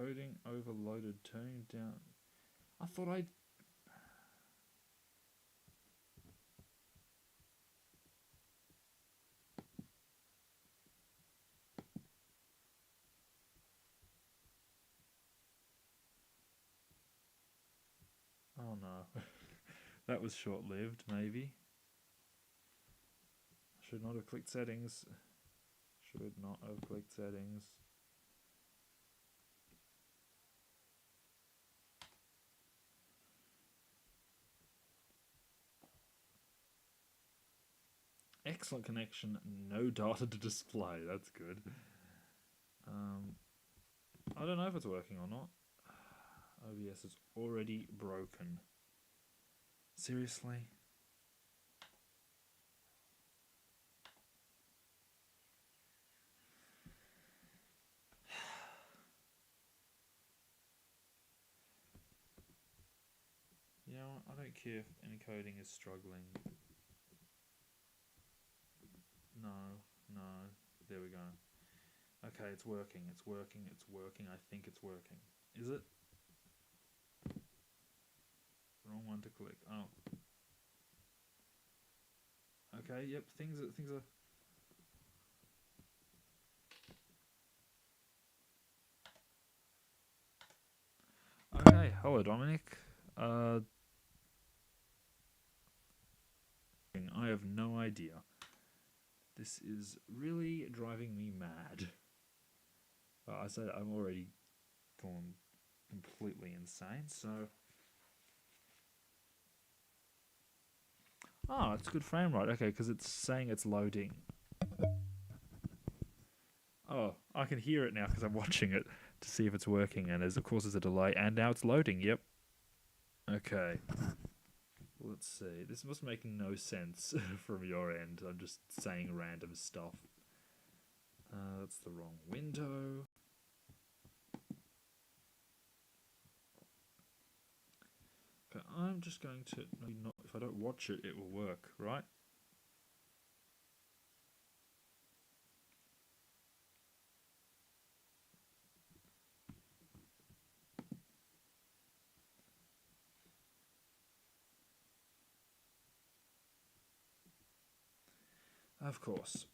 Encoding overloaded. Turning down. I thought I. Oh no. That was short lived, maybe. Should not have clicked settings. Should not have clicked settings. Excellent connection, no data to display. That's good. I don't know if it's working or not. OBS is already broken. Seriously? You know, I don't care if encoding is struggling. No, no. There we go. Okay, it's working, it's working, it's working. I think it's working. Is it? Wrong one to click. Oh. Okay, yep, things are... Okay, hello Dominic. I have no idea. This is really driving me mad. I said I'm already gone completely insane, so... Oh, it's good frame rate. Okay, because it's saying it's loading. Oh, I can hear it now because I'm watching it to see if it's working, and of course there's a delay, and now it's loading. Yep. Okay. Let's see. This must make no sense from your end. I'm just saying random stuff. That's the wrong window. Okay, I'm just going to... Not, if I don't watch it, it will work, right? Of course.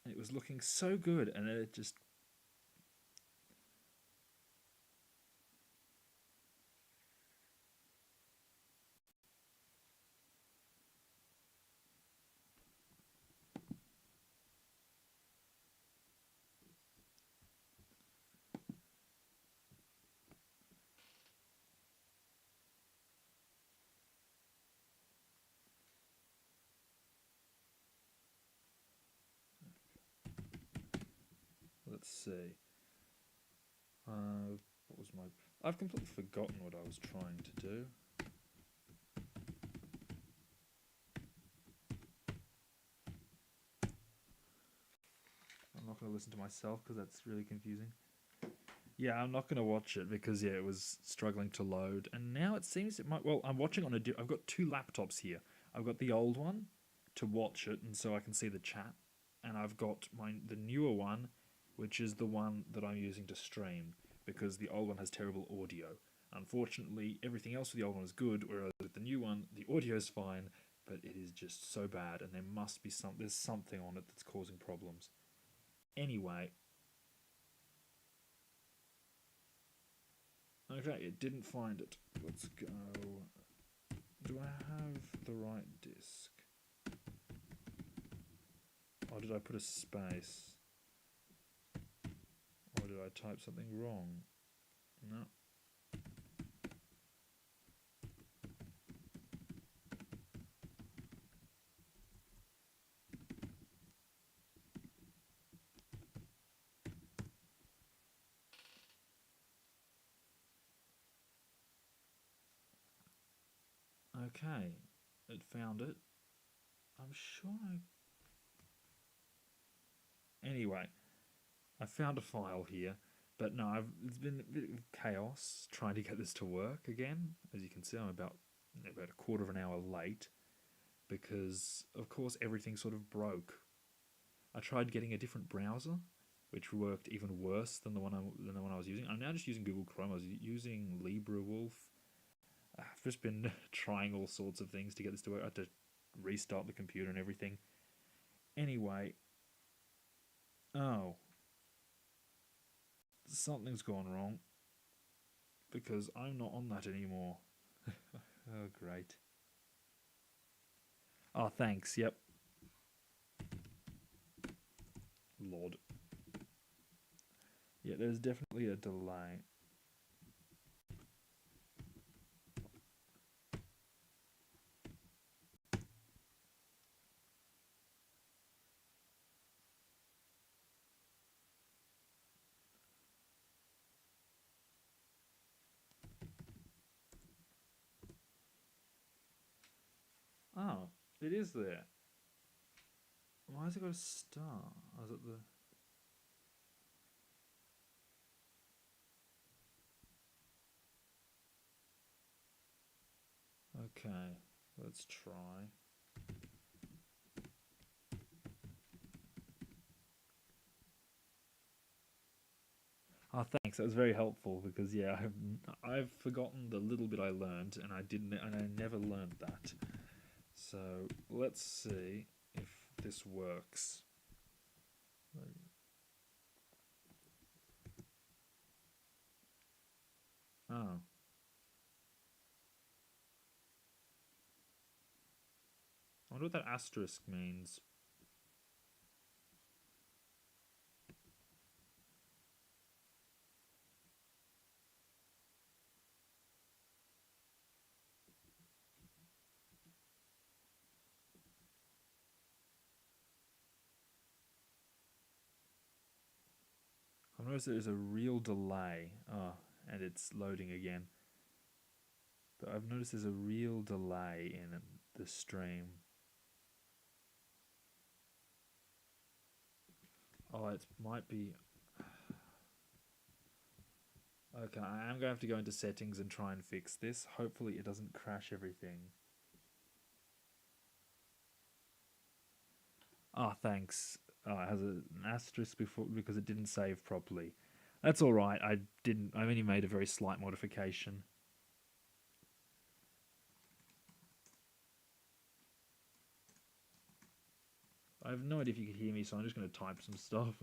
It was looking so good, and it just... Let's see. What was my... I've completely forgotten what I was trying to do. I'm not going to listen to myself because that's really confusing. Yeah, I'm not going to watch it because, yeah, it was struggling to load. And now it seems it might... Well, I'm watching on a... I've got two laptops here. I've got the old one to watch it and so I can see the chat. And I've got the newer one, which is the one that I'm using to stream because the old one has terrible audio. Unfortunately, everything else with the old one is good, whereas with the new one, the audio is fine, but it is just so bad, and there must be there's something on it that's causing problems. Anyway, okay, it didn't find it. Let's go. Do I have the right disk? Or did I put a space? Or did I type something wrong? No. Okay, it found it. I'm sure I... Anyway, I found a file here, but no, it's been a bit of chaos trying to get this to work again. As you can see, I'm about a quarter of an hour late because, of course, everything sort of broke. I tried getting a different browser, which worked even worse than the one I was using. I'm now just using Google Chrome. I was using LibreWolf. I've just been trying all sorts of things to get this to work. I had to restart the computer and everything. Anyway, oh, something's gone wrong because I'm not on that anymore. Oh, great. Oh, thanks. Yep. Lord. Yeah, there's definitely a delay. Oh, it is there. Why has it got a star? Oh, is it the... Okay, let's try. Oh, thanks. That was very helpful because yeah, I've forgotten the little bit I learned, and I never learned that. So let's see if this works. Oh, I wonder what that asterisk means. I've noticed there's a real delay. Oh, and it's loading again. But I've noticed there's a real delay in the stream. Oh, it might be. Okay, I am going to have to go into settings and try and fix this. Hopefully, it doesn't crash everything. Oh, thanks. Oh, it has an asterisk before because it didn't save properly. That's all right. I didn't. I only made a very slight modification. I have no idea if you could hear me, so I'm just going to type some stuff.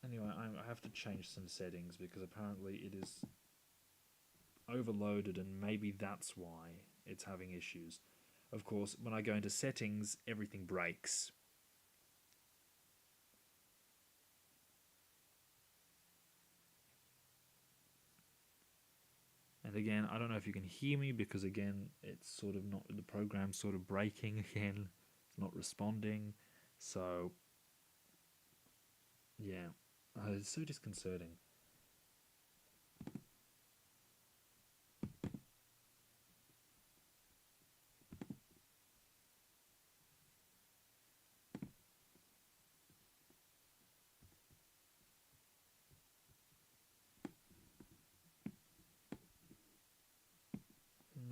Anyway, I have to change some settings because apparently it is overloaded, and maybe that's why it's having issues. Of course, when I go into settings, everything breaks. And again, I don't know if you can hear me because again, it's sort of not, the program's sort of breaking again. It's not responding. So, yeah, it's so disconcerting.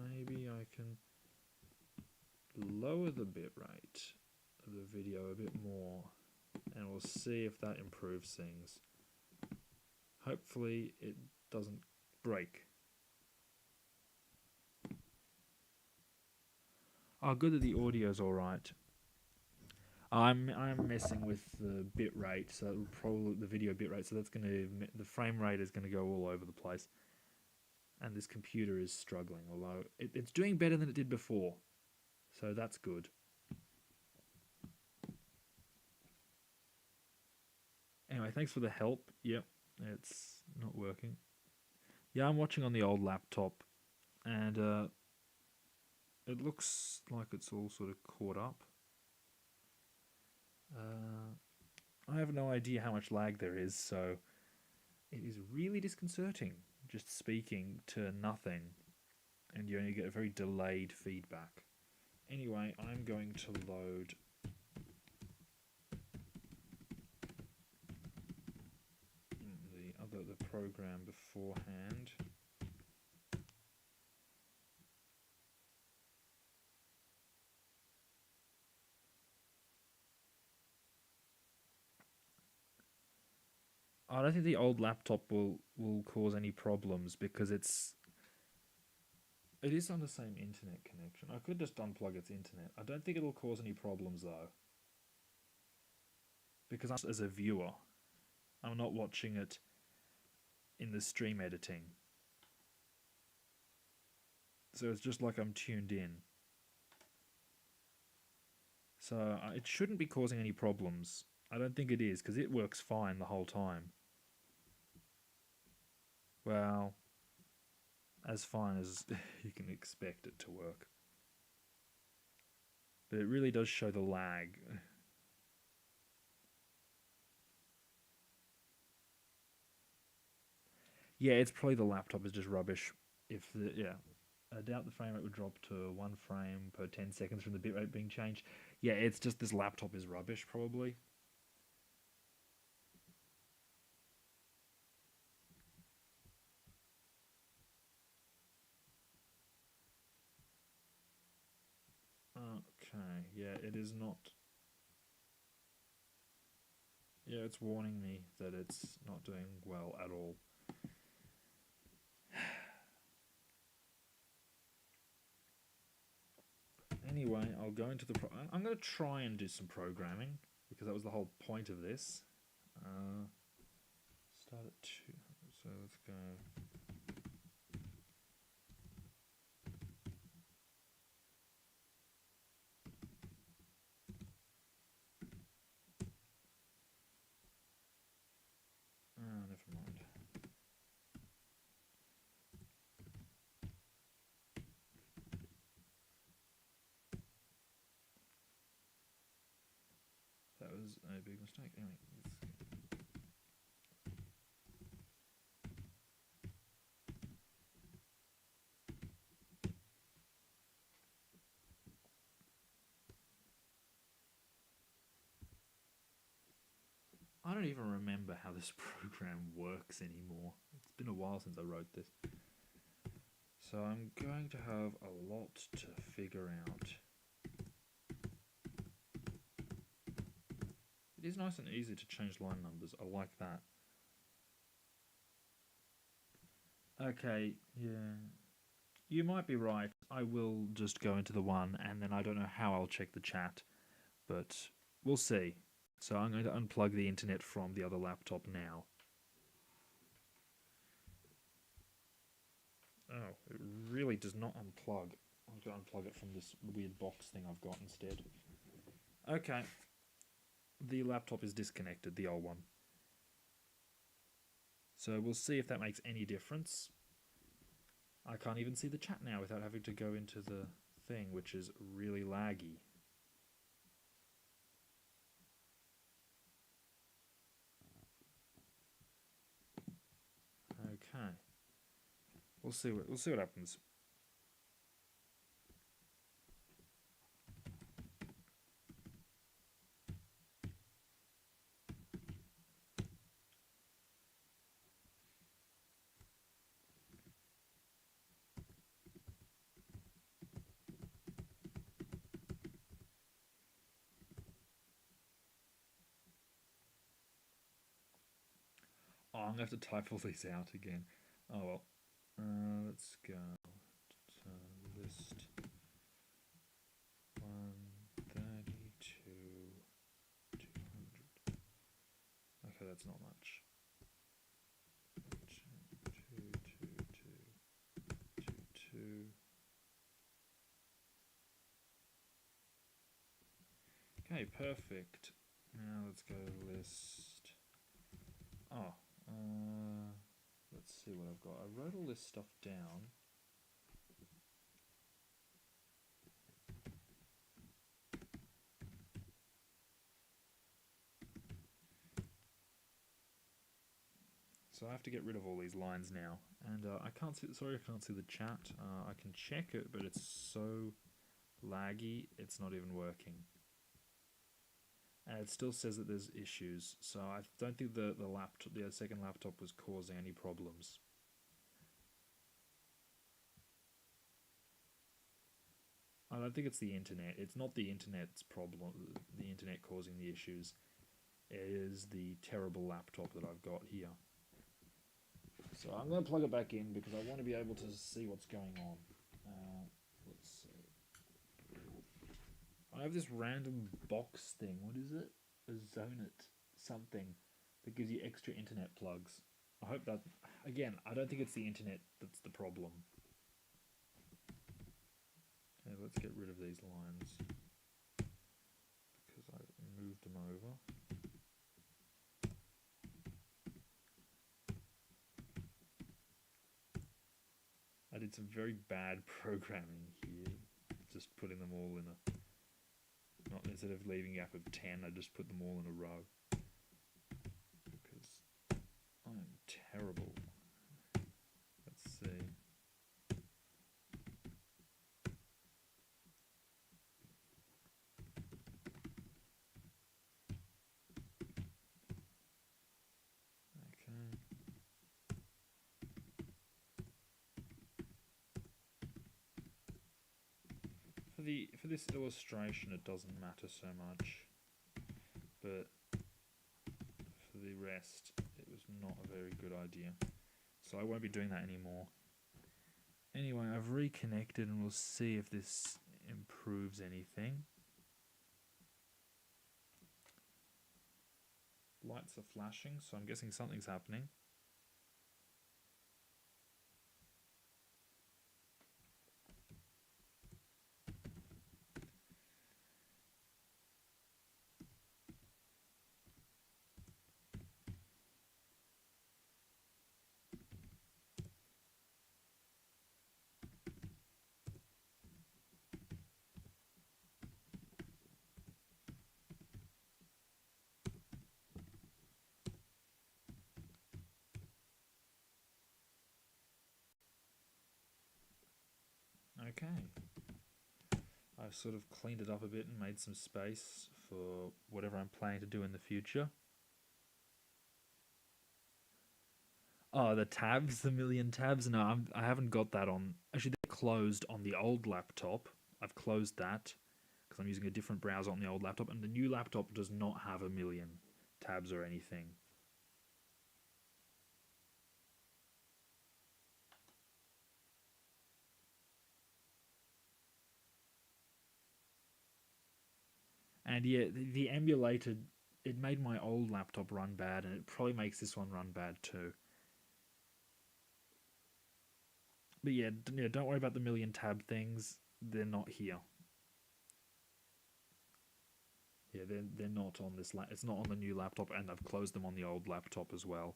Maybe I can lower the bitrate of the video a bit more and we'll see if that improves things. Hopefully it doesn't break. Oh, good that the audio's alright. I'm messing with the bit rate, so probably the video bit rate. So that's the frame rate is gonna go all over the place, and this computer is struggling. Although it's doing better than it did before, so that's good. Anyway, thanks for the help. Yep, it's not working. Yeah, I'm watching on the old laptop, and it looks like it's all sort of caught up. I have no idea how much lag there is, so it is really disconcerting just speaking to nothing, and you only get a very delayed feedback. Anyway, I'm going to load program beforehand. I don't think the old laptop will cause any problems because it is on the same internet connection. I could just unplug its internet. I don't think it'll cause any problems though. Because I'm as a viewer, I'm not watching it in the stream editing. So it's just like I'm tuned in. So it shouldn't be causing any problems. I don't think it is because it works fine the whole time. Well, as fine as you can expect it to work. But it really does show the lag. Yeah, it's probably the laptop is just rubbish. If the yeah, I doubt the frame rate would drop to 1 frame per 10 seconds from the bitrate being changed. Yeah, it's just this laptop is rubbish probably. Okay, yeah, it is not. Yeah, it's warning me that it's not doing well at all. Anyway, I'll go into the. I'm going to try and do some programming because that was the whole point of this. Start at 2. So let's go. Never mind. That was a big mistake. Anyway, I don't even remember how this program works anymore. It's been a while since I wrote this. So I'm going to have a lot to figure out. It is nice and easy to change line numbers. I like that. Okay, yeah. You might be right. I will just go into the one and then I don't know how I'll check the chat, but we'll see. So I'm going to unplug the internet from the other laptop now. Oh, it really does not unplug. I'm going to unplug it from this weird box thing I've got instead. Okay. The laptop is disconnected, the old one. So we'll see if that makes any difference. I can't even see the chat now without having to go into the thing, which is really laggy. Okay. We'll see what happens. Oh, I'm going to have to type all these out again. Oh well. Let's go to list 132, 200. Okay, that's not much. 2, 2, 2, 2, 2. Okay, perfect. Now let's go to list. Oh, let's see what I've got. I wrote all this stuff down. So I have to get rid of all these lines now, and I can't see. Sorry, I can't see the chat. I can check it, but it's so laggy, it's not even working. and it still says that there's issues. So I don't think the second laptop was causing any problems. I don't think it's the internet. It's not the internet's problem. The internet causing the issues. It is the terrible laptop that I've got here. So I'm going to plug it back in because I want to be able to see what's going on. Let's see. I have this random box thing. What is it? A Zonit something that gives you extra internet plugs. I hope that, again, I don't think it's the internet that's the problem. Okay, let's get rid of these lines because I moved them over. I did some very bad programming here, just putting them all in a, not instead of leaving a gap of 10, I just put them all in a row because I'm terrible. Let's see. Okay. For this illustration, it doesn't matter so much, but for the rest, it was not a very good idea. So I won't be doing that anymore. Anyway, I've reconnected and we'll see if this improves anything. Lights are flashing, so I'm guessing something's happening. Okay. I've sort of cleaned it up a bit and made some space for whatever I'm planning to do in the future. Oh, the tabs, the million tabs? No, I haven't got that on. Actually, they're closed on the old laptop. I've closed that because I'm using a different browser on the old laptop, and the new laptop does not have a million tabs or anything. And yeah, the emulator, it made my old laptop run bad, and it probably makes this one run bad too. But yeah, don't worry about the million tab things. They're not here. Yeah, they're not on this. It's not on the new laptop, and I've closed them on the old laptop as well.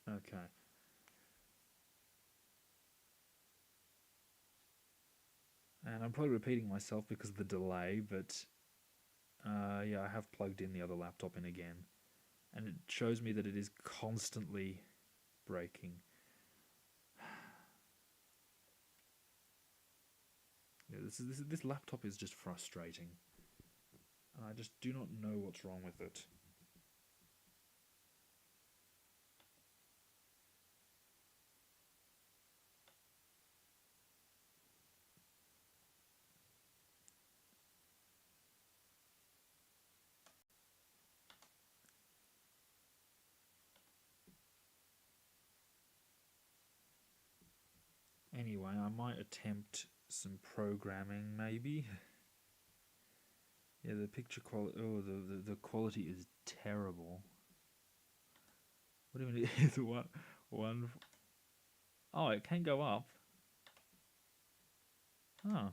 Okay. And I'm probably repeating myself because of the delay, but yeah, I have plugged in the other laptop in again, and it shows me that it is constantly breaking. Yeah, this laptop is just frustrating, and I just do not know what's wrong with it. Anyway, I might attempt some programming, maybe. Yeah, the picture quality. Oh, the quality is terrible. What do you mean? Is one? Oh, it can go up. Oh,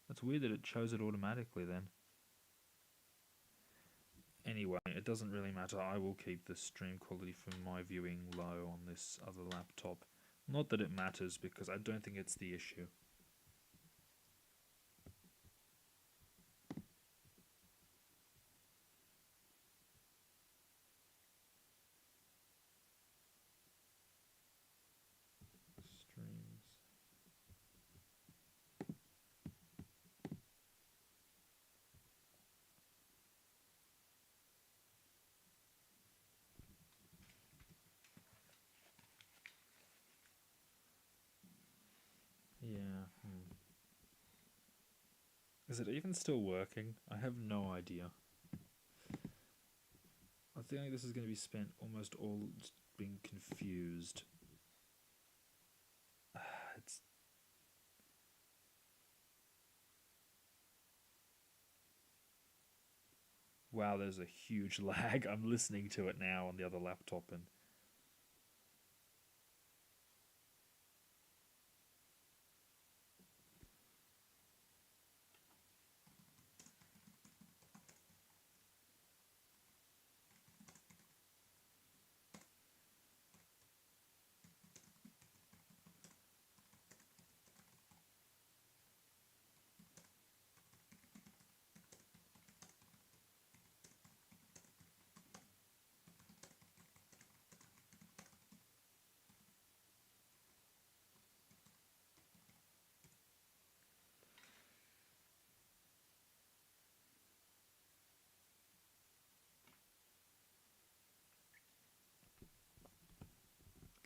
that's weird that it chose it automatically then. Anyway, it doesn't really matter. I will keep the stream quality from my viewing low on this other laptop. Not that it matters because I don't think it's the issue. Is it even still working? I have no idea. I think this is going to be spent almost all just being confused. It's wow. There's a huge lag. I'm listening to it now on the other laptop, and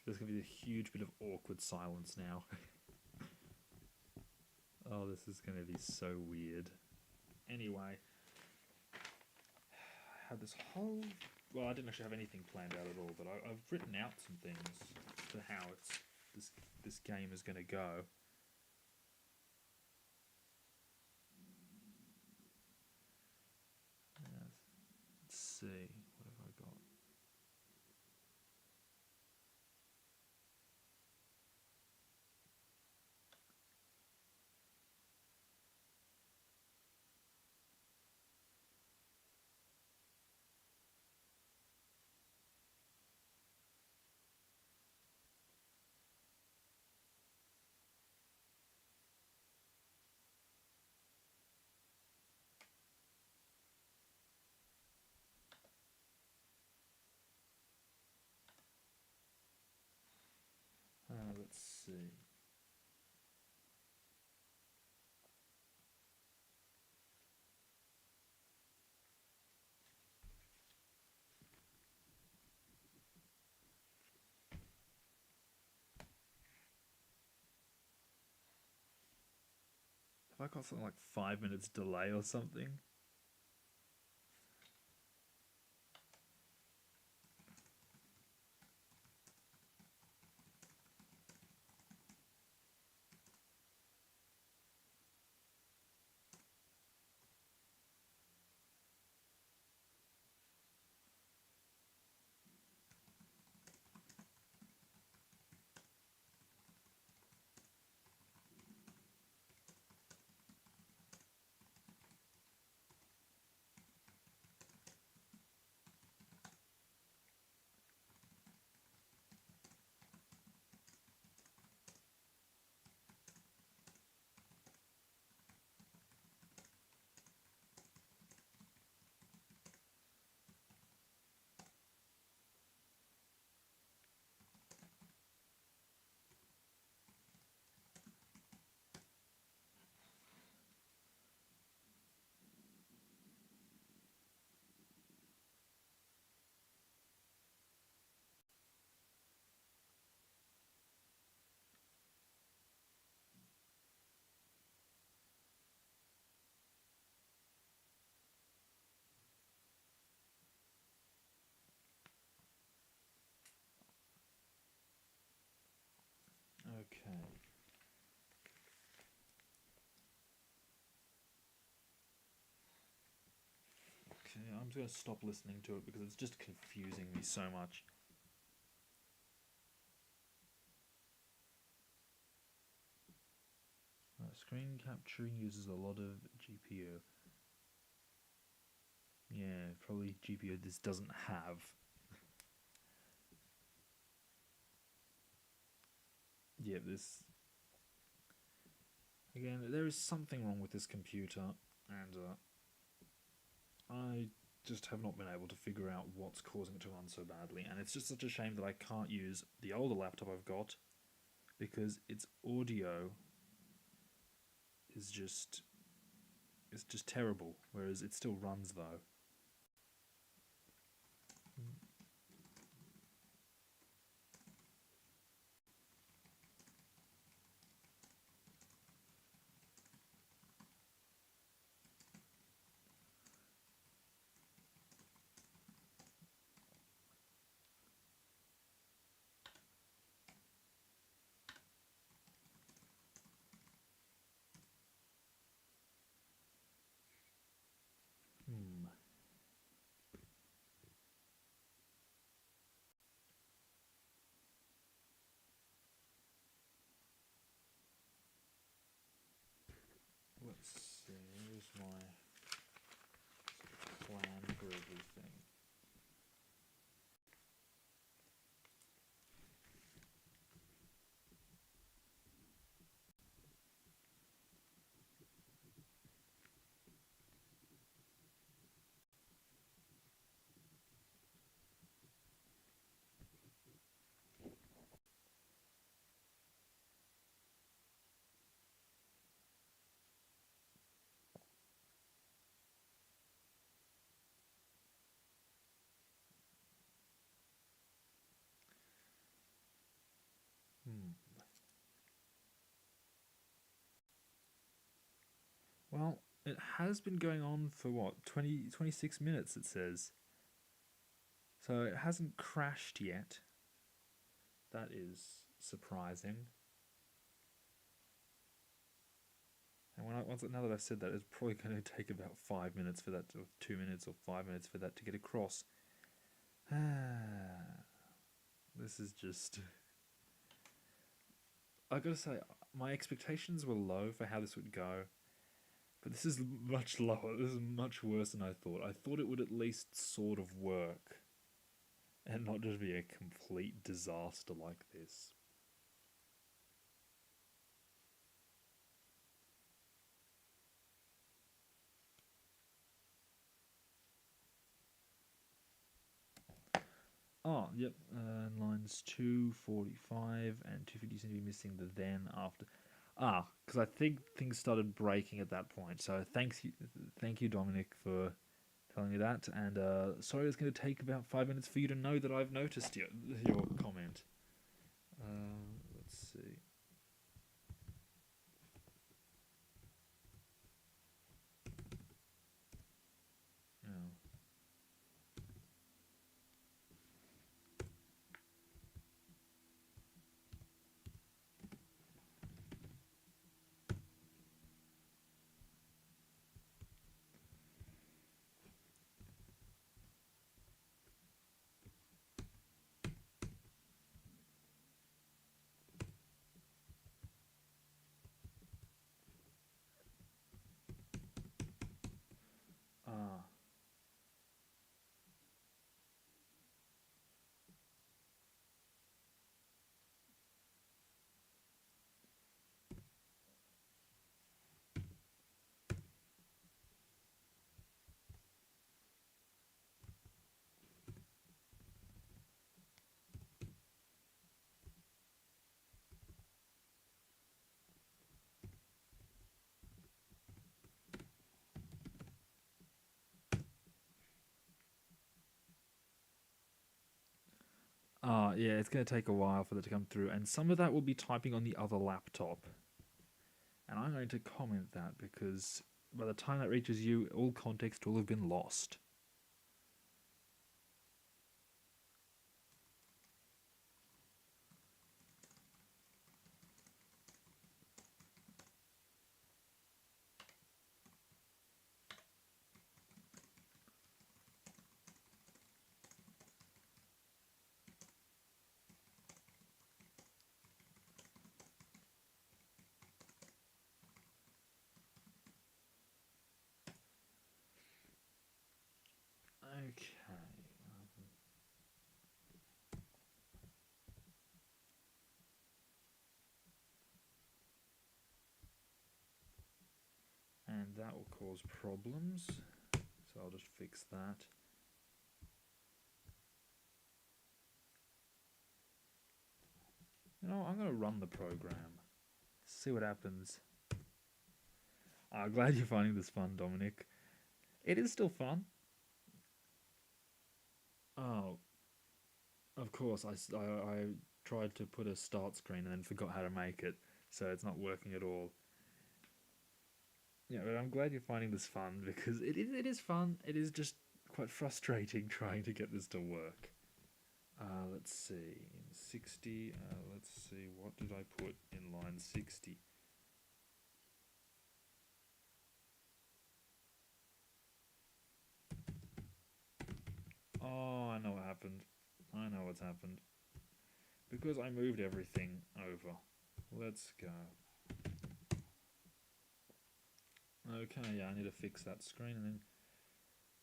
there's going to be a huge bit of awkward silence now. Oh, this is going to be so weird. Anyway, I had this whole. Well, I didn't actually have anything planned out at all, but I've written out some things for how this this game is going to go. Let's see. What have I got? Let's see. Have I got something like 5 minutes delay or something? Okay. Okay, I'm just going to stop listening to it because it's just confusing me so much. Screen capturing uses a lot of GPU. Yeah, probably GPU this doesn't have. Yeah, this. Again, there is something wrong with this computer, and I just have not been able to figure out what's causing it to run so badly. And it's just such a shame that I can't use the older laptop I've got because its audio is just it's just terrible. Whereas it still runs though. my plan for everything. Well, it has been going on for what, 26 minutes it says. So it hasn't crashed yet. That is surprising. And now that I've said that, it's probably going to take about 5 minutes for that, or 2 minutes, or 5 minutes for that to get across. This is just. I gotta say, my expectations were low for how this would go, but this is much lower. This is much worse than I thought. I thought it would at least sort of work, and not just be a complete disaster like this. Oh, yep. Lines 245 and 250 seem to be missing the then after. Because I think things started breaking at that point. So thank you, Dominic, for telling me that. And sorry, it's going to take about 5 minutes for you to know that I've noticed your comment. Let's see. Oh. Ah. Yeah, it's going to take a while for that to come through, and some of that will be typing on the other laptop. And I'm going to comment that because by the time that reaches you, all context will have been lost. Okay. And that will cause problems. So I'll just fix that. You know, I'm going to run the program. See what happens. I'm glad you're finding this fun, Dominic. It is still fun. Oh, of course. I tried to put a start screen and then forgot how to make it. So it's not working at all. Yeah, but I'm glad you're finding this fun because it is fun. It is just quite frustrating trying to get this to work. Let's see. In 60, let's see. What did I put in line 60? Oh, I know what happened. I know what's happened. Because I moved everything over. Let's go. Okay, yeah, I need to fix that screen, and then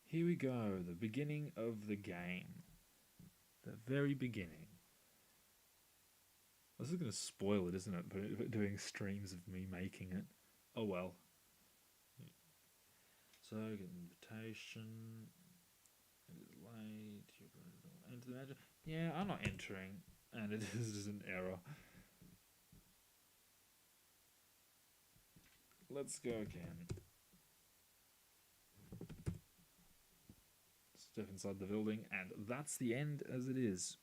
here we go. The beginning of the game. The very beginning. This is going to spoil it, isn't it? Doing streams of me making it. Oh well. So, get an invitation. It is late. Enter the manager. Yeah, I'm not entering. And it is just an error. Let's go again. Step inside the building, and that's the end as it is.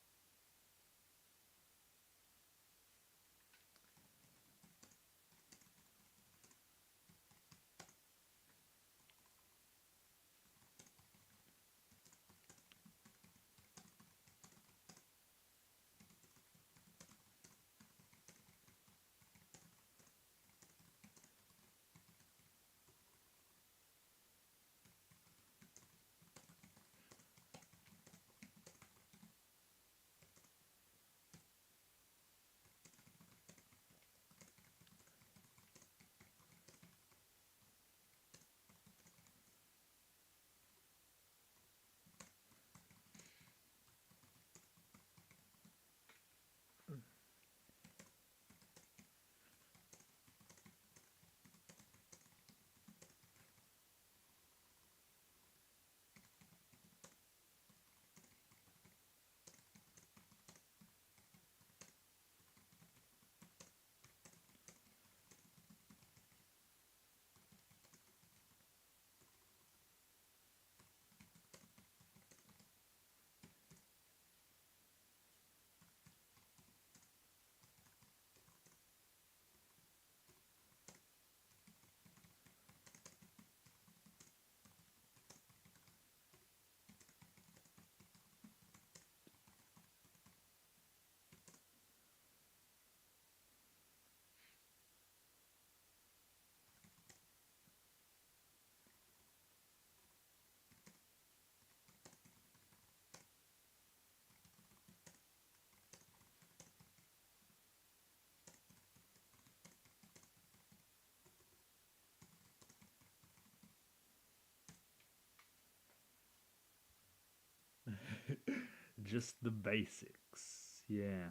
Just the basics. Yeah.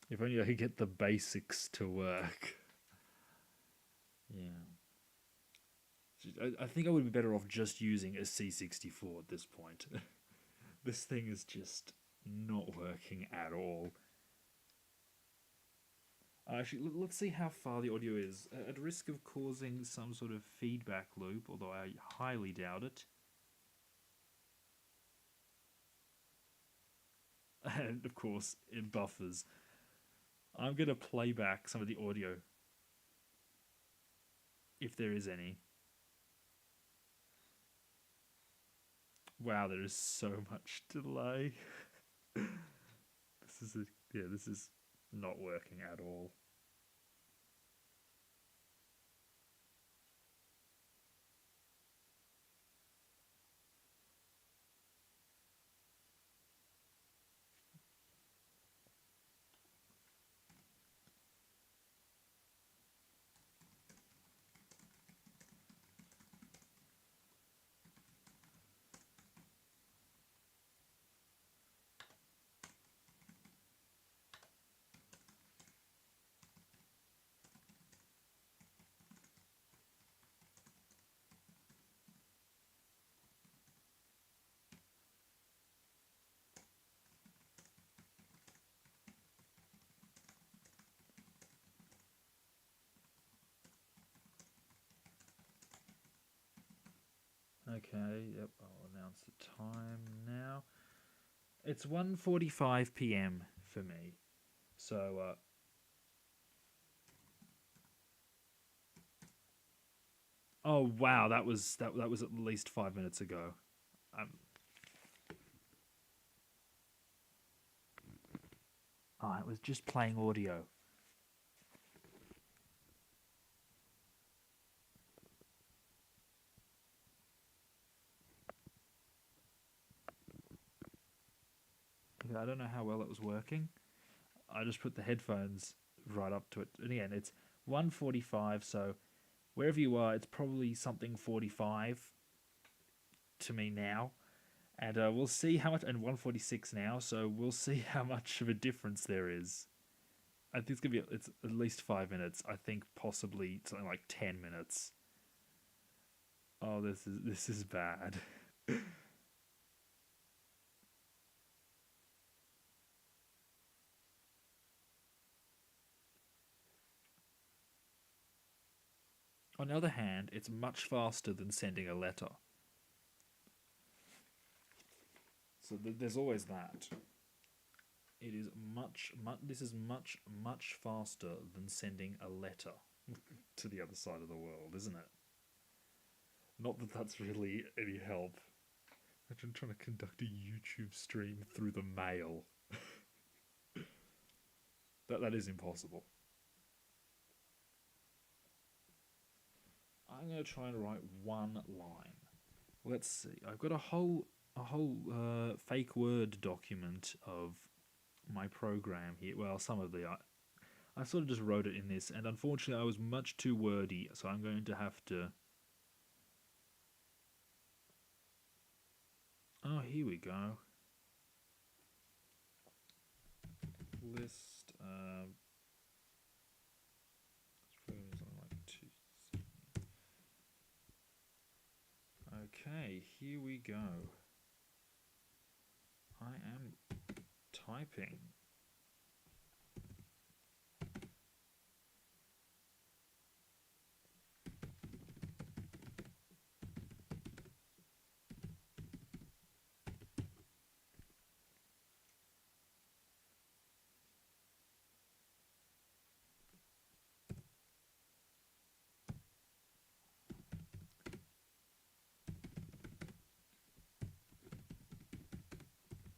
If only I could get the basics to work. Yeah. I think I would be better off just using a C64 at this point. This thing is just not working at all. Actually, let's see how far the audio is. At risk of causing some sort of feedback loop, although I highly doubt it. And of course, it buffers. I'm going to play back some of the audio, if there is any. Wow, there is so much delay. This is not working at all. Okay, yep, I'll announce the time now. It's 1:45 p.m. for me. So oh wow, that was at least 5 minutes ago. Um oh, it was just playing audio. I don't know how well it was working. I just put the headphones right up to it. And again, it's 1:45, so wherever you are, it's probably something 45 to me now. And we'll see how much, and 146 now, so we'll see how much of a difference there is. I think it's at least 5 minutes. I think possibly something like 10 minutes. Oh, this is bad. On the other hand, it's much faster than sending a letter. So there's always that. It is this is much faster than sending a letter to the other side of the world, isn't it? Not that that's really any help. Imagine trying to conduct a YouTube stream through the mail. That is impossible. I'm going to try and write one line. Let's see. I've got a whole fake Word document of my program here. Well, some of the I sort of just wrote it in this, and unfortunately I was much too wordy, so I'm going to have to. Oh, here we go. List. Okay, here we go. I am typing.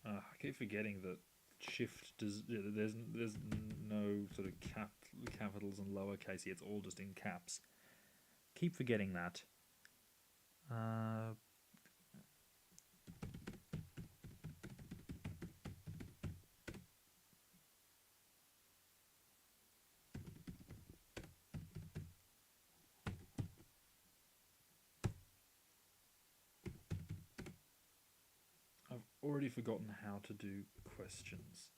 I keep forgetting that shift does. There's no sort of capitals and lowercase here. It's all just in caps. Keep forgetting that. I've already forgotten how to do questions.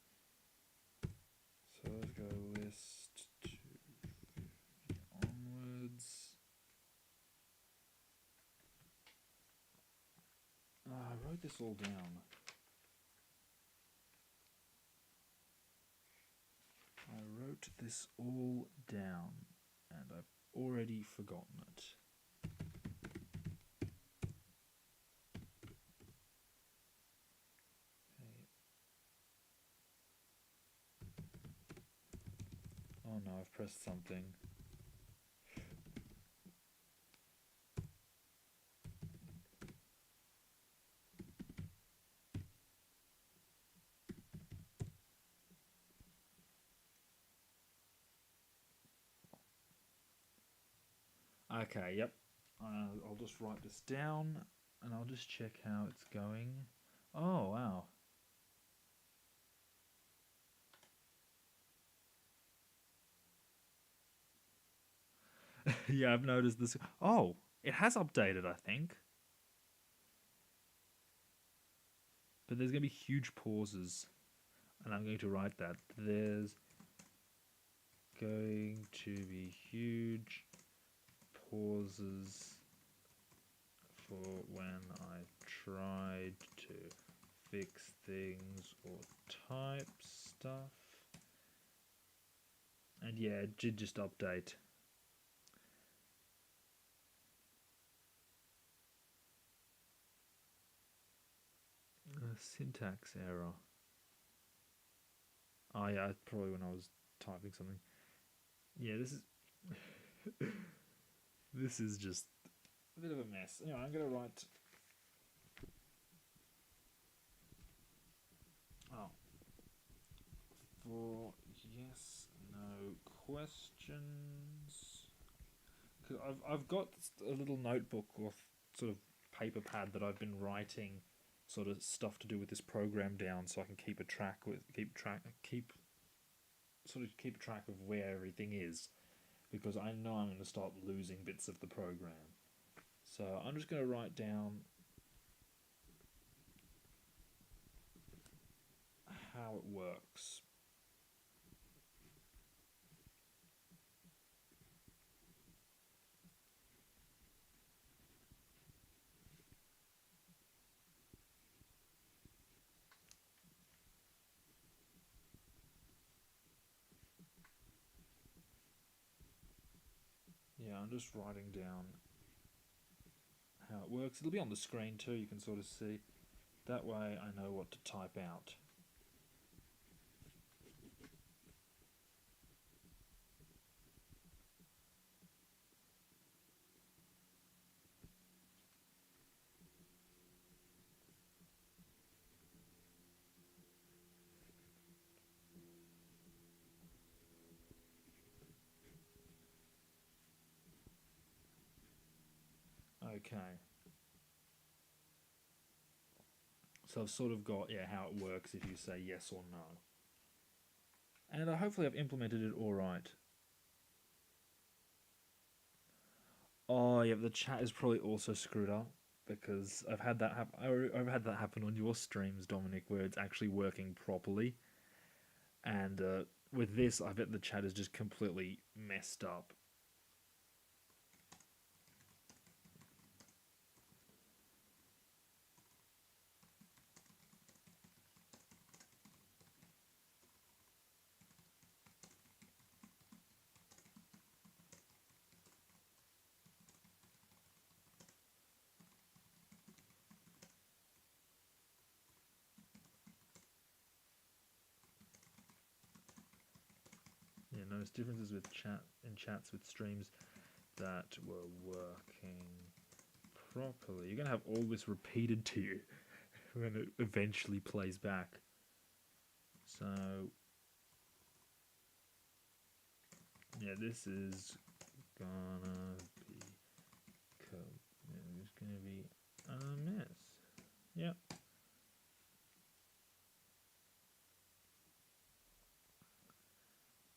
So let's go list to onwards. I wrote this all down. And I've already forgotten it. Oh no, I've pressed something. Okay, yep. I'll just write this down and I'll just check how it's going. Oh, wow. Yeah, I've noticed this. Oh, it has updated, I think. But there's going to be huge pauses. And I'm going to write that. There's going to be huge pauses for when I tried to fix things or type stuff. And yeah, it did just update. A syntax error. Oh yeah, probably when I was typing something. Yeah, this is this is just a bit of a mess. Anyway, I'm gonna write. Oh, for yes, no questions. Cause I've got a little notebook or sort of paper pad that I've been writing sort of stuff to do with this program down, so I can keep track of where everything is. because I know I'm going to start losing bits of the program. So I'm just going to write down how it works. Yeah, I'm just writing down how it works. It'll be on the screen too, you can sort of see. That way I know what to type out. Okay. So I've sort of got, yeah, how it works if you say yes or no. And hopefully I've implemented it all right. Oh, yeah, the chat is probably also screwed up because I've had that happen. I've had that happen on your streams, Dominic, where it's actually working properly, and with this, I bet the chat is just completely messed up. Yeah, notice differences with chats with streams that were working properly. You're gonna have all this repeated to you when it eventually plays back. So yeah, this is gonna be it's gonna be a mess. Yep.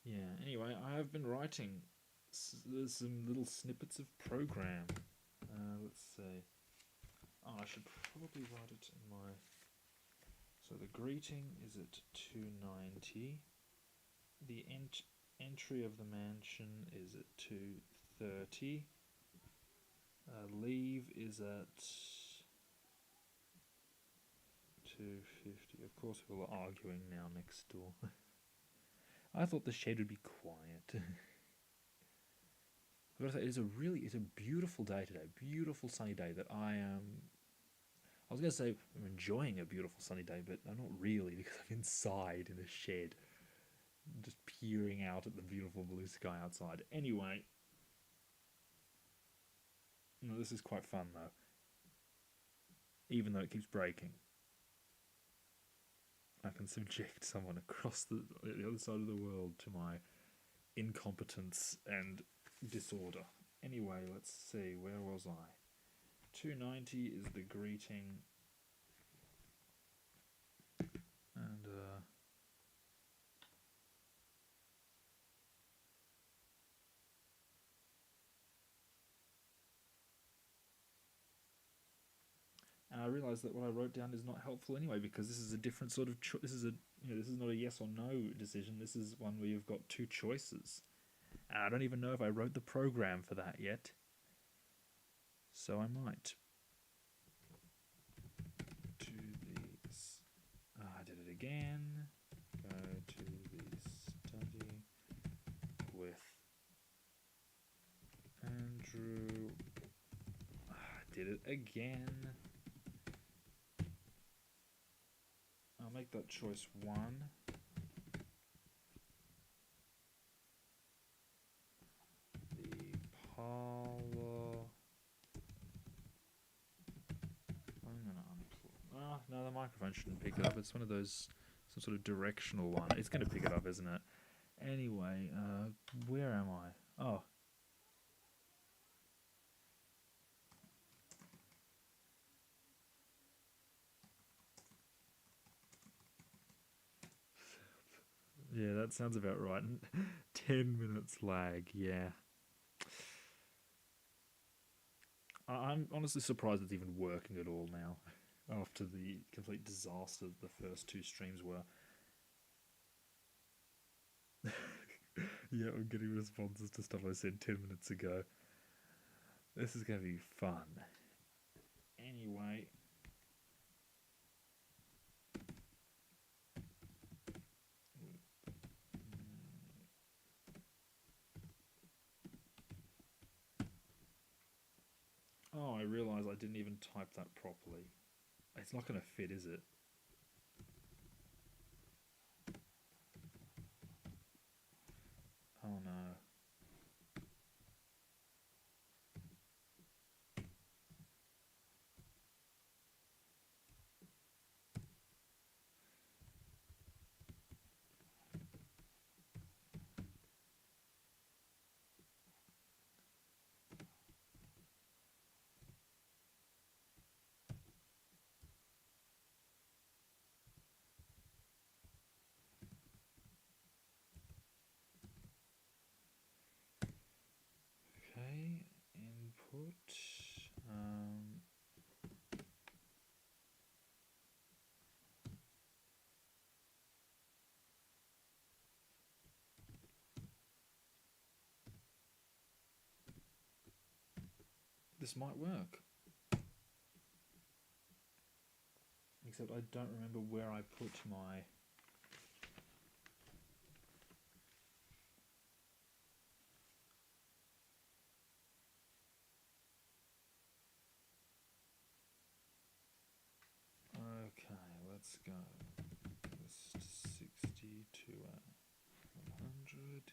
Yeah. Anyway, I have been writing some little snippets of program. Let's see. Oh, I should probably write it in my. So the greeting is at 290. The entry of the mansion is at 230. Leave is at 250. Of course, people are arguing now next door. I thought the shed would be quiet. I've got to say, it's a beautiful day today. Beautiful sunny day that I am. I was going to say I'm enjoying a beautiful sunny day, but I'm not really because I'm inside in a shed, just peering out at the beautiful blue sky outside. Anyway, no, this is quite fun though, even though it keeps breaking. I can subject someone across the other side of the world to my incompetence and disorder. Anyway, let's see, where was I? 290 is the greeting, and I realised that what I wrote down is not helpful anyway because this is a different sort of this is a this is not a yes or no decision. This is one where you've got two choices, and I don't even know if I wrote the program for that yet. So I might do these. I did it again. Go to the study with Andrew. I did it again. I'll make that choice 1. The parlor. I'm gonna unplug. Ah, no, the microphone shouldn't pick it up. It's one of those, some sort of directional one. It's gonna pick it up, isn't it? Anyway, where am I? Oh. Yeah, that sounds about right. 10 minutes lag, yeah. I'm honestly surprised it's even working at all now, after the complete disaster the first two streams were. Yeah, I'm getting responses to stuff I said 10 minutes ago. This is going to be fun. Anyway. Oh, I realise I didn't even type that properly. It's not going to fit, is it? Oh no. Okay, input. Um, this might work. Except I don't remember where I put my... Okay, let's go. Just 60 to 100.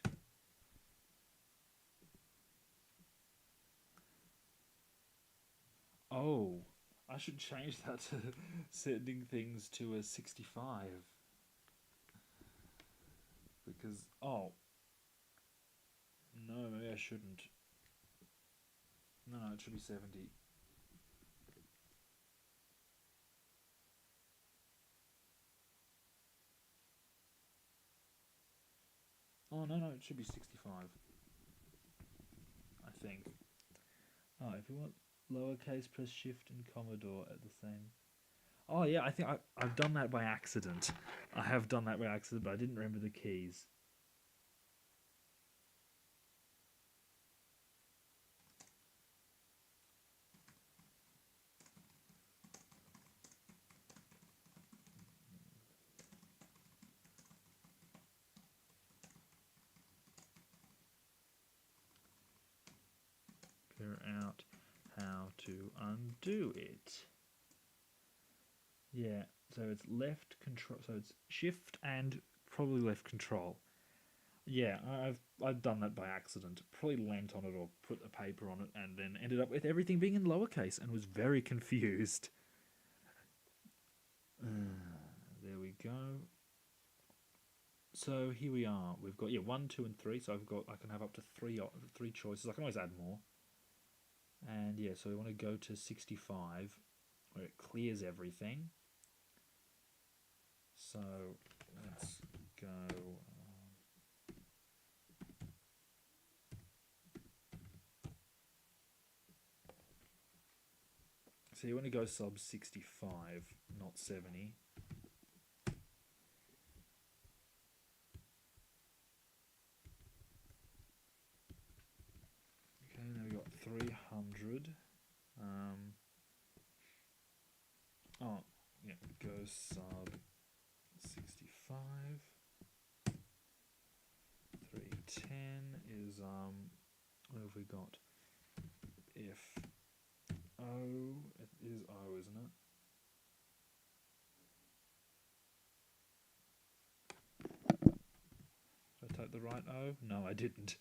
Oh, I should change that to setting things to a 65. Because, oh, no, maybe I shouldn't. No, it should be 70. Oh, no, it should be 65. I think. Oh, if you want lowercase, press shift and Commodore at the same. Oh, yeah, I think I've done that by accident. I have done that by accident, but I didn't remember the keys. Figure out how to undo it. Yeah, so it's left control. So it's shift and probably left control. Yeah, I've done that by accident. Probably lent on it or put a paper on it, and then ended up with everything being in lowercase, and was very confused. There we go. So here we are. We've got 1, 2, and 3. So I can have up to three choices. I can always add more. And yeah, so we want to go to 65, where it clears everything. So let's go. So you want to go sub 65, not 70. Okay, now we've got 300. Oh, yeah, go sub 65. 310 is, what have we got? If O, it is O, isn't it? Did I type the right O? No, I didn't.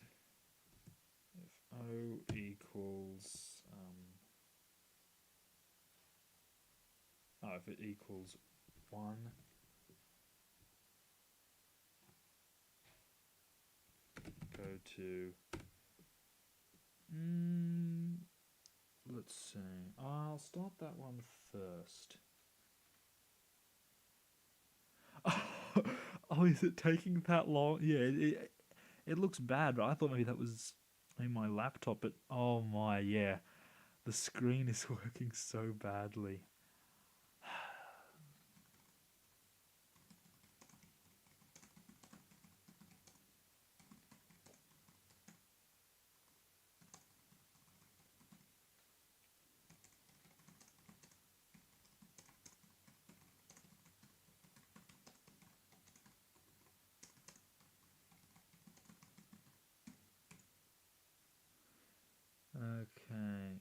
If O equals, if it equals 1, go to, let's see, I'll start that one first. Oh, is it taking that long? Yeah, it looks bad, but I thought maybe that was in my laptop, but oh my, yeah. The screen is working so badly. Okay.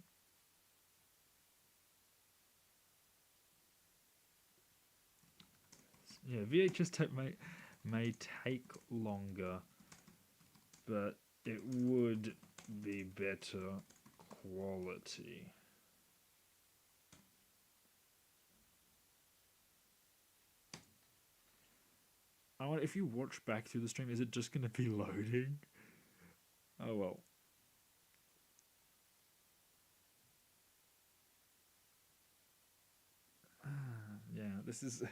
Yeah, VHS tape may take longer, but it would be better quality. I wonder if you watch back through the stream, is it just going to be loading? Oh well. Yeah, this is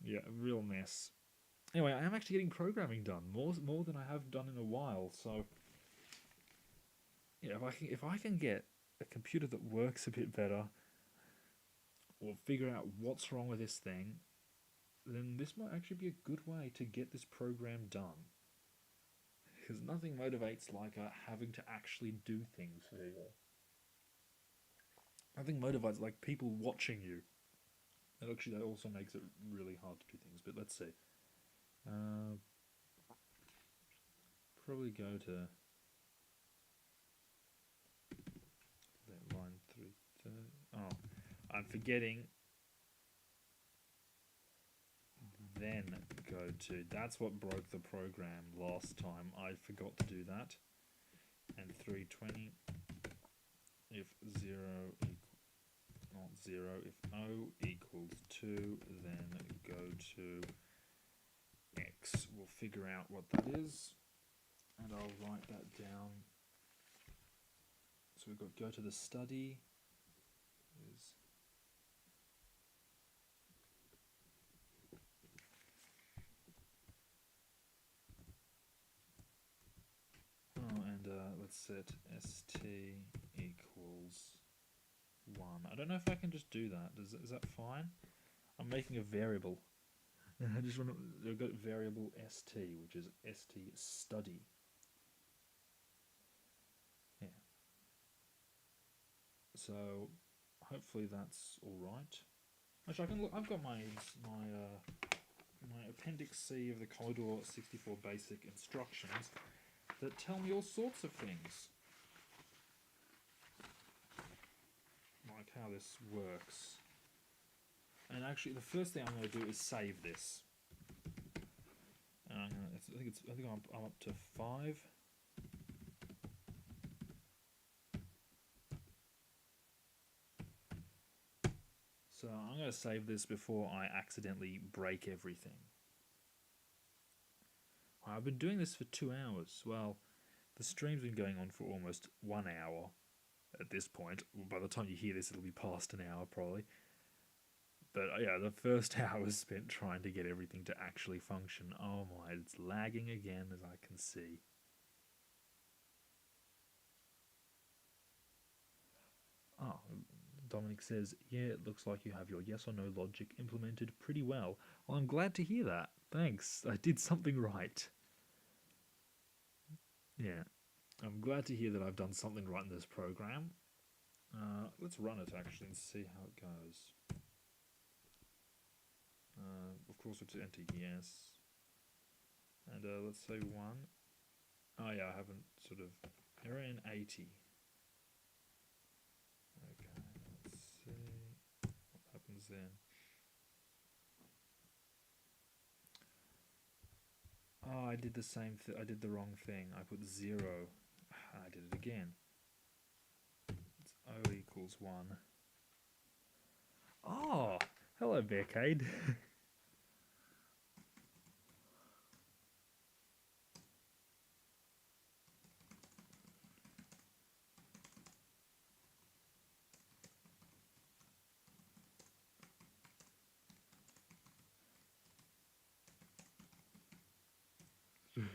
yeah a real mess. Anyway, I am actually getting programming done more than I have done in a while. So yeah, if I can get a computer that works a bit better, or figure out what's wrong with this thing, then this might actually be a good way to get this program done. Because nothing motivates like having to actually do things for you. Nothing motivates like people watching you. And actually, that also makes it really hard to do things. But let's see. Uh, Probably go to line 3. Oh, I'm forgetting. Then go to. That's what broke the program last time. I forgot to do that. And 320. If 0 equals not 0, if O equals 2, then go to X. We'll figure out what that is. And I'll write that down. So we've got go to the study. Is and let's set st equals 1. I don't know if I can just do that. Is that fine? I'm making a variable. I just want to go variable st, which is st study. Yeah. So hopefully that's all right. Actually, I can look. I've got my appendix C of the Commodore 64 basic instructions that tell me all sorts of things, like how this works. And actually, the first thing I'm going to do is save this. And I think I'm up to 5. So I'm going to save this before I accidentally break everything. I've been doing this for 2 hours. Well, the stream's been going on for almost 1 hour at this point. By the time you hear this, it'll be past an hour probably. But yeah, the first hour was spent trying to get everything to actually function. Oh my, it's lagging again as I can see. Oh, Dominic says, yeah, it looks like you have your yes or no logic implemented pretty well. Well, I'm glad to hear that. Thanks. I did something right. Yeah. I'm glad to hear that I've done something right in this program. Let's run it actually and see how it goes. Of course, we have to enter yes. And let's say 1. Oh yeah, I haven't sort of error in 80. Okay, let's see what happens then. Oh, I did the same thing. I did the wrong thing. I put 0. I did it again. It's O equals 1. Oh, hello, Bearcade.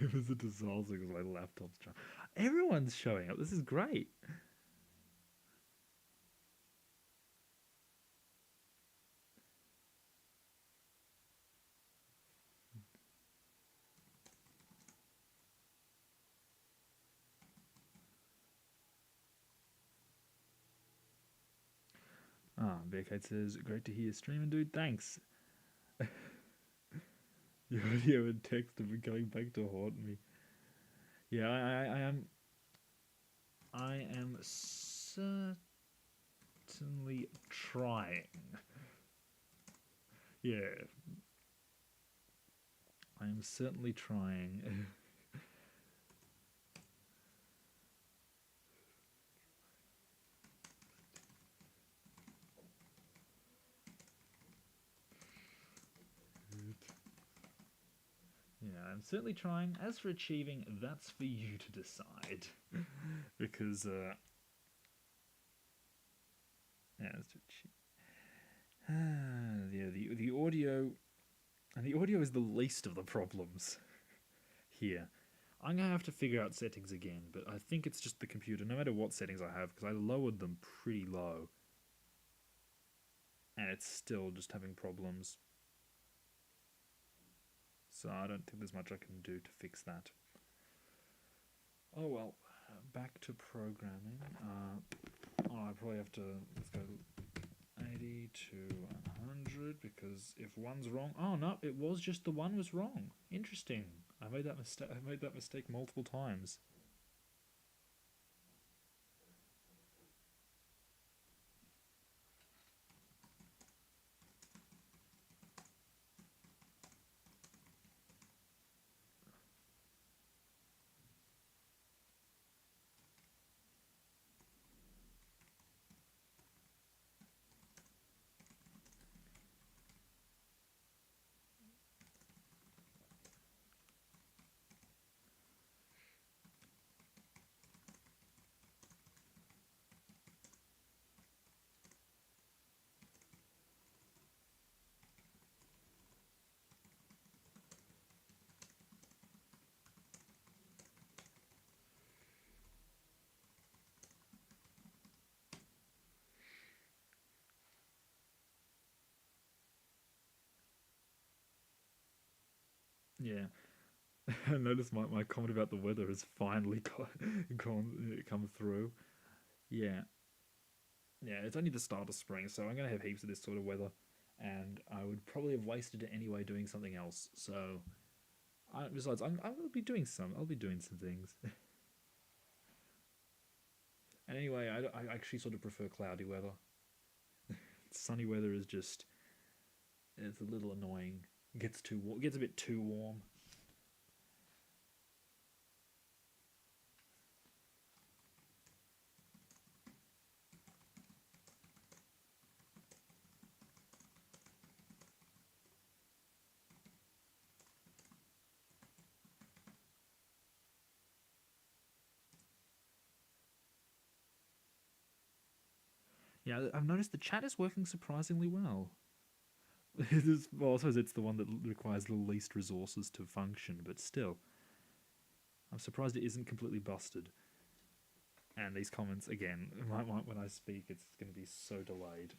It was a disaster because my laptop's trying. Everyone's showing up. This is great. Bearcat says, great to hear you streaming, dude. Thanks. Your audio and text have been going back to haunt me. Yeah, I am certainly trying. Yeah, I am certainly trying. Yeah, I'm certainly trying. As for achieving, that's for you to decide. Because, yeah, yeah, the audio, and the audio is the least of the problems here. I'm gonna have to figure out settings again, but I think it's just the computer, no matter what settings I have, because I lowered them pretty low, and it's still just having problems. So I don't think there's much I can do to fix that. Oh well, back to programming. I probably have to, let's go 80 to 100, because if one's wrong, oh no, it was just the one was wrong. Interesting. I made that mistake multiple times. Yeah. I noticed my comment about the weather has finally come through. Yeah. Yeah, it's only the start of spring, so I'm going to have heaps of this sort of weather, and I would probably have wasted it anyway doing something else. So, besides, I'll be doing some things. And anyway, I actually sort of prefer cloudy weather. Sunny weather is just, it's a little annoying. It gets a bit too warm. Yeah, I've noticed the chat is working surprisingly well. Well, I suppose it's the one that requires the least resources to function, but still, I'm surprised it isn't completely busted. And these comments, again, when I speak, it's going to be so delayed.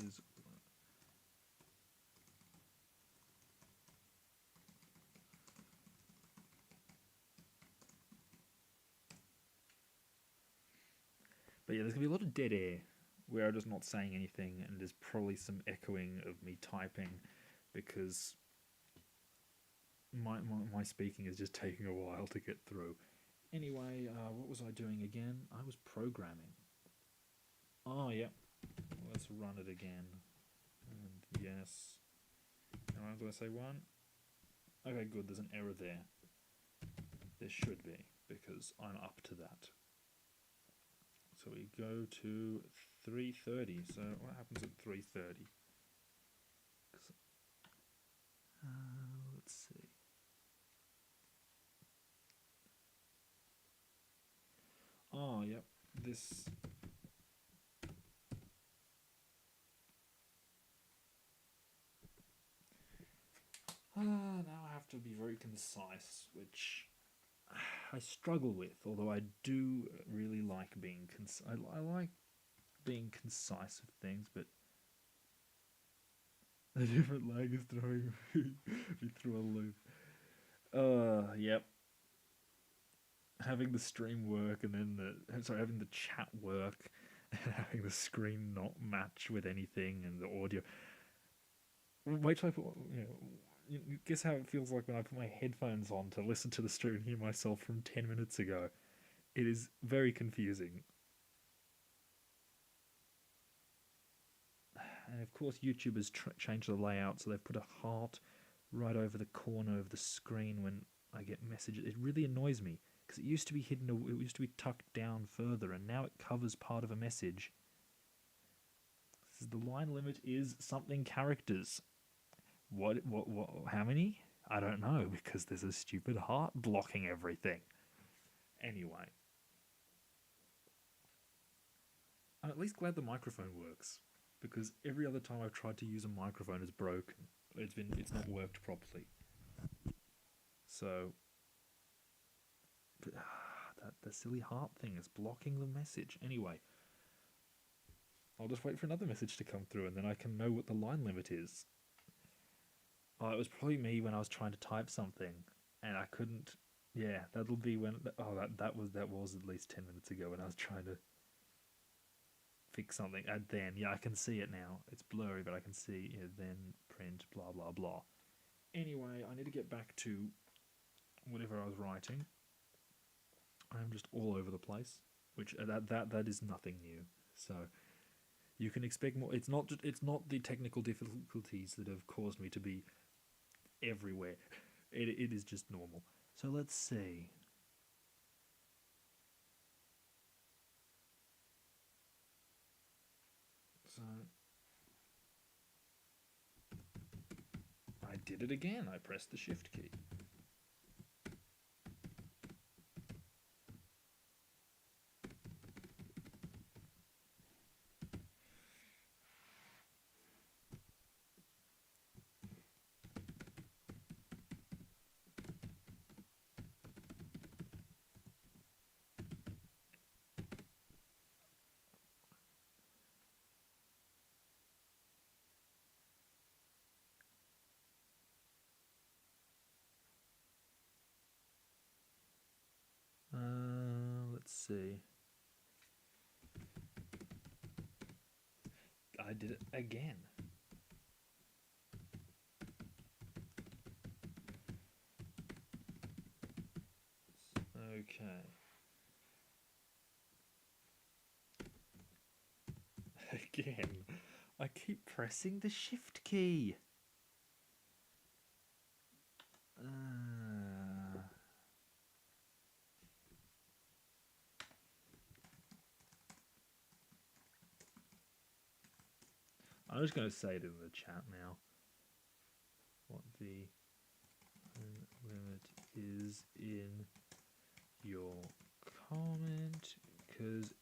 Is But yeah, there's gonna be a lot of dead air where I'm just not saying anything, and there's probably some echoing of me typing because my speaking is just taking a while to get through. Anyway, what was I doing again? I was programming. Oh, yeah. Let's run it again. And yes. Now, do I say one? Okay, good. There's an error there. There should be, because I'm up to that. So we go to 3:30. So what happens at 3:30? Let's see. Oh, yep. This. Now I have to be very concise, which I struggle with. Although I do really like being I like being concise with things, but A different lag is throwing me through a loop. Yep. Having the stream work and then having the chat work and having the screen not match with anything and the audio. Wait till I put, guess how it feels like when I put my headphones on to listen to the stream and hear myself from 10 minutes ago. It is very confusing. And of course, YouTube has changed the layout, so they've put a heart right over the corner of the screen when I get messages. It really annoys me because it used to be hidden, it used to be tucked down further, and now it covers part of a message. The line limit is something characters. What? How many? I don't know because there's a stupid heart blocking everything. Anyway, I'm at least glad the microphone works because every other time I've tried to use a microphone is broken. It's not worked properly. So that the silly heart thing is blocking the message. Anyway, I'll just wait for another message to come through and then I can know what the line limit is. Oh, it was probably me when I was trying to type something and I couldn't. Yeah, that'll be when. Oh, that was at least 10 minutes ago when I was trying to fix something. And then I can see it now. It's blurry, but I can see. Yeah, then print blah blah blah. Anyway, I need to get back to whatever I was writing. I'm just all over the place, which that is nothing new. So you can expect more. It's not the technical difficulties that have caused me to be everywhere. It is just normal. So let's see. So I did it again. I pressed the shift key. Let's see. I did it again. Okay. Again. I keep pressing the shift key. I'm just going to say it in the chat now. What the limit is in your comment, because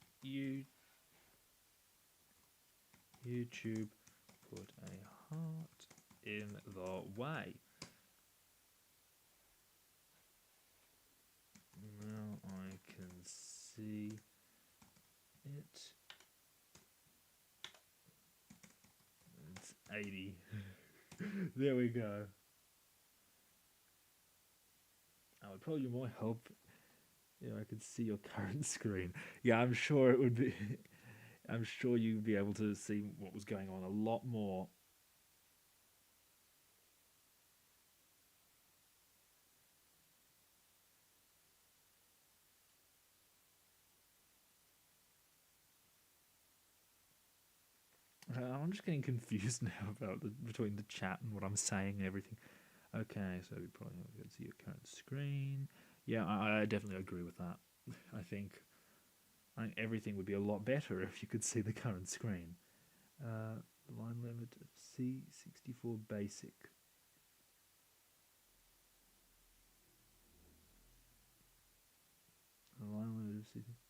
YouTube put a heart in the way. Now I can see it. It's 80. There we go. I would probably be more help. I could see your current screen. Yeah, I'm sure it would be. I'm sure you'd be able to see what was going on a lot more. I'm just getting confused now about between the chat and what I'm saying and everything. Okay, so we probably can see your current screen. Yeah, I definitely agree with that. I think everything would be a lot better if you could see the current screen. Line limit of C64 basic. Line limit of C64.